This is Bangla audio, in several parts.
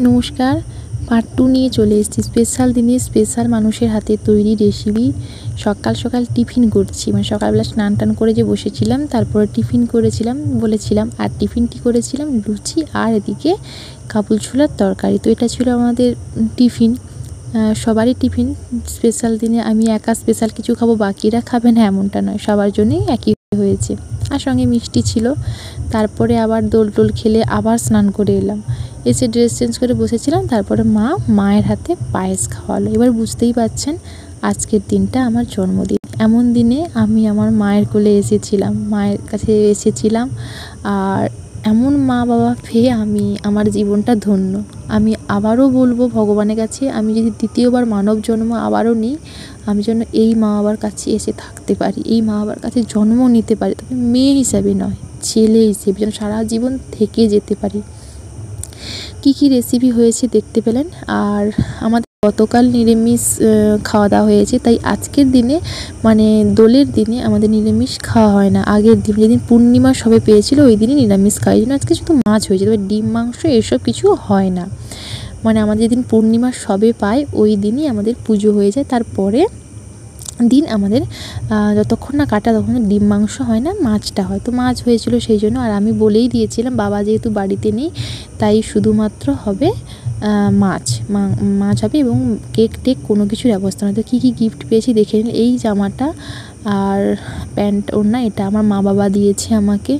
নমস্কার, পার্ট 2 নিয়ে চলে এসেছি। স্পেশাল দিনে স্পেশাল মানুষের হাতে তৈরি রেসিপি। সকাল সকাল টিফিন করছি, মানে সকালবেলা স্নান টান করে যে বসেছিলাম, তারপরে টিফিন করেছিলাম বলেছিলাম, আর টিফিনটি করেছিলাম লুচি আর এদিকে কাবুল ছোলার তরকারি। তো এটা ছিল আমাদের টিফিন, সবারই টিফিন। স্পেশাল দিনে আমি একা স্পেশাল কিছু খাবো, বাকিরা খাবে না এমনটা নয়, সবার জন্যই একই হয়েছে। আর সঙ্গে মিষ্টি ছিল। তারপরে আবার দোল টোল খেলে আবার স্নান করে এলাম, এসে ড্রেস চেঞ্জ করে বসেছিলাম। তারপরে মায়ের হাতে পায়েস খাওয়ালো। এবার বুঝতেই পারছেন আজকের দিনটা আমার জন্মদিন। এমন দিনে আমি আমার মায়ের কোলে এসেছিলাম, মায়ের কাছে এসেছিলাম। আর এমন মা বাবা পেয়ে আমি আমার জীবনটা ধন্য। আমি আবারও বলবো ভগবানের কাছে, আমি যদি দ্বিতীয়বার মানব জন্ম আবারও নিই, আমি যেন এই মা বাবার কাছে এসে থাকতে পারি, এই মা বাবার কাছে জন্ম নিতে পারি, তবে মেয়ে হিসাবে নয়, ছেলে হিসেবে যেন সারা জীবন থেকে যেতে পারি। কি রেসিপি হয়েছে দেখতে পেলেন। আর আমাদের গতকাল নিরামিষ খাওয়া দাওয়া হয়েছে, তাই আজকের দিনে মানে দোলের দিনে আমাদের নিরামিষ খাওয়া হয় না। আগের দিন যেদিন পূর্ণিমা সবে পেয়েছিল ওই দিনই নিরামিষ খাওয়া, এই জন্য আজকে শুধু মাছ হয়েছে, তবে ডিম মাংস এসব কিছু হয় না। মানে আমাদের যেদিন পূর্ণিমা সবে পায় ওই দিনই আমাদের পুজো হয়ে যায়। তারপরে দিন আমাদের যতক্ষণ না কাটা তখন ডিম মাংস হয় না, মাছটা হয়। তো মাছ হয়েছিল সেই জন্য। আর আমি বলেই দিয়েছিলাম বাবা যেহেতু বাড়িতে নেই, তাই শুধুমাত্র হবে মাছ হবে, এবং কেক টেক কোনো কিছুর ব্যবস্থা নয়। তো কী গিফট পেয়েছি দেখে নিন। এই জামাটা আর প্যান্ট ওড়না, এটা আমার মা বাবা দিয়েছে আমাকে।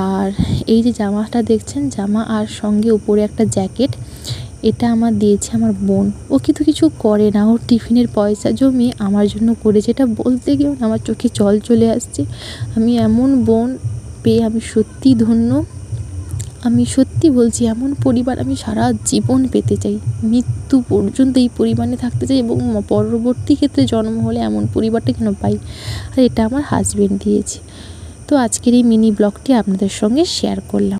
আর এই যে জামাটা দেখছেন, জামা আর সঙ্গে উপরে একটা জ্যাকেট, এটা আমার দিয়েছে আমার বোন। ও কিন্তু কিছু করে না, ওর টিফিনের পয়সা জমিয়ে আমার জন্য করেছে। এটা বলতে গিয়েও আমার চোখে জল চলে আসছে। আমি এমন বোন পেয়ে আমি সত্যি ধন্য। আমি সত্যি বলছি, এমন পরিবার আমি সারা জীবন পেতে চাই, মৃত্যু পর্যন্ত এই পরিবারে থাকতে চাই, এবং পরবর্তী ক্ষেত্রে জন্ম হলে এমন পরিবারটা কেন পাই। আর এটা আমার হাজবেন্ড দিয়েছে। তো আজকের এই মিনি ব্লগটি আপনাদের সঙ্গে শেয়ার করলাম।